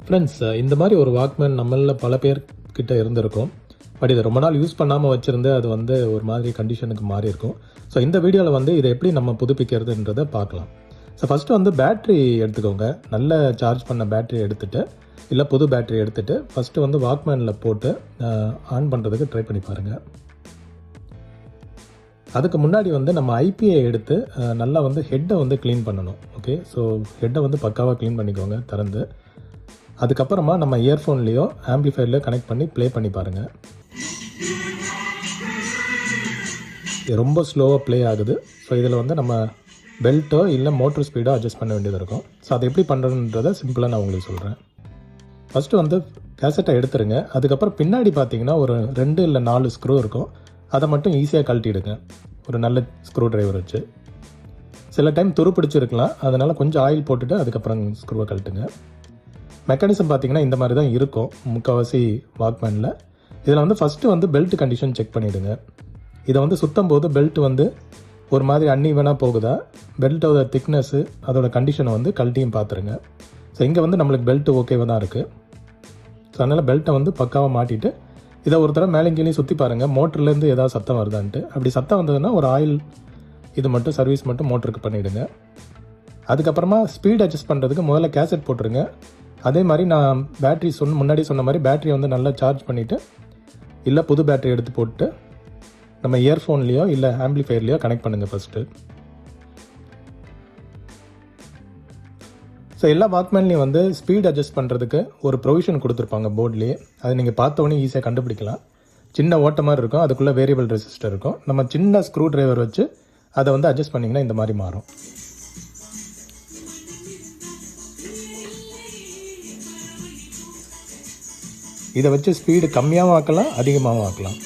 Friends, இந்த மாதிரி ஒரு வாக்மேன் நம்மள பல பேர்கிட்ட இருந்திருக்கும். பட் இதை ரொம்ப நாள் யூஸ் பண்ணாமல் வச்சுருந்து அது வந்து ஒரு மாதிரி கண்டிஷனுக்கு மாறி இருக்கும். ஸோ இந்த வீடியோவில் வந்து இதை எப்படி நம்ம புதுப்பிக்கிறதுன்றதை பார்க்கலாம். ஸோ ஃபஸ்ட்டு வந்து பேட்ரி எடுத்துக்கோங்க. நல்ல சார்ஜ் பண்ண பேட்ரி எடுத்துகிட்டு, இல்லை புது பேட்ரி எடுத்துகிட்டு ஃபஸ்ட்டு வந்து வாக்மேனில் போட்டு ஆன் பண்ணுறதுக்கு ட்ரை பண்ணி பாருங்கள். அதுக்கு முன்னாடி வந்து நம்ம ஐபிஐ எடுத்து நல்லா வந்து ஹெட்டை வந்து க்ளீன் பண்ணணும். ஓகே, ஸோ ஹெட்டை வந்து பக்காவாக க்ளீன் பண்ணிக்கோங்க திறந்து. அதுக்கப்புறமா நம்ம இயர்ஃபோன்லேயோ ஆம்பிளிஃபையர்லையோ கனெக்ட் பண்ணி ப்ளே பண்ணி பாருங்கள். இது ரொம்ப ஸ்லோவாக ப்ளே ஆகுது. ஸோ இதில் வந்து நம்ம பெல்ட்டோ இல்லை மோட்டர் ஸ்பீடோ அட்ஜஸ்ட் பண்ண வேண்டியது இருக்கும். ஸோ அதை எப்படி பண்ணுறதுன்றதை சிம்பிளாக நான் உங்களுக்கு சொல்கிறேன். ஃபஸ்ட்டு வந்து கேசட்டை எடுத்துருங்க. அதுக்கப்புறம் பின்னாடி பார்த்தீங்கன்னா ஒரு 2 இல்லை 4 ஸ்க்ரூ இருக்கும். அதை மட்டும் ஈஸியாக கழட்டிடுங்க ஒரு நல்ல ஸ்க்ரூ டிரைவர் வச்சு. சில டைம் துரு பிடிச்சிருக்கலாம், அதனால் கொஞ்சம் ஆயில் போட்டுட்டு அதுக்கப்புறம் ஸ்க்ரூவை கழட்டுங்க. மெக்கானிசம் பார்த்தீங்கன்னா இந்த மாதிரி தான் இருக்கும் முக்கால்வாசி வாக்மேனில். இதில் வந்து ஃபஸ்ட்டு வந்து பெல்ட் கண்டிஷன் செக் பண்ணிவிடுங்க. இதை வந்து சுத்தம் போது பெல்ட் வந்து ஒரு மாதிரி அன்ஈவனாக போகுதா, பெல்ட்டோட திக்னஸ்ஸு அதோட கண்டிஷனை வந்து கழட்டியும் பார்த்துருங்க. ஸோ இங்கே வந்து நம்மளுக்கு பெல்ட்டு ஓகேவாக தான் இருக்குது. ஸோ அதனால் பெல்ட்டை வந்து பக்காவாக மாட்டிட்டு இதை ஒரு தடவை மேலே கீழே சுற்றி பாருங்கள், மோட்டர்லேருந்து ஏதாவது சத்தம் வருதான்ட்டு. அப்படி சத்தம் வந்ததுன்னா ஒரு ஆயில் இது மட்டும் சர்வீஸ் மட்டும் மோட்டருக்கு பண்ணிவிடுங்க. அதுக்கப்புறமா ஸ்பீட் அட்ஜஸ்ட் பண்ணுறதுக்கு முதல்ல கேசட் போட்டுருங்க. அதே மாதிரி நான் பேட்ரி முன்னாடி சொன்ன மாதிரி பேட்டரியை வந்து நல்லா சார்ஜ் பண்ணிவிட்டு, இல்லை புது பேட்டரி எடுத்து போட்டு நம்ம இயர்ஃபோன்லேயோ இல்லை ஆம்பிளிஃபையர்லேயோ கனெக்ட் பண்ணுங்கள் ஃபஸ்ட்டு. ஸோ எல்லா வாக்மேன்லேயும் வந்து ஸ்பீட் அட்ஜஸ்ட் பண்ணுறதுக்கு ஒரு ப்ரொவிஷன் கொடுத்துருப்பாங்க போர்ட்லேயே. அதை நீங்கள் பார்த்தோன்னே ஈஸியாக கண்டுபிடிக்கலாம். சின்ன ஓட்ட மாதிரி இருக்கும், அதுக்குள்ளே வேரியபிள் ரெசிஸ்டர் இருக்கும். நம்ம சின்ன ஸ்க்ரூ டிரைவர் வச்சு அதை வந்து அட்ஜஸ்ட் பண்ணிங்கன்னா இந்த மாதிரி மாறும். இதை வச்சு ஸ்பீடு கம்மியாகவும் ஆக்கலாம், அதிகமாகவும் ஆக்கலாம்.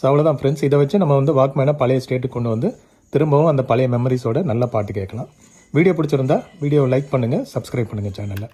ஸோ அவ்வளோதான் ஃப்ரெண்ட்ஸ். இதை வச்சு நம்ம வந்து வாக்மேனை பழைய ஸ்டேட்டுக்கு கொண்டு வந்து திரும்பவும் அந்த பழைய மெமரிஸோட நல்ல பாட்டு கேட்கலாம். வீடியோ பிடிச்சிருந்தா வீடியோவை லைக் பண்ணுங்கள், சப்ஸ்கிரைப் பண்ணுங்கள் சேனலை.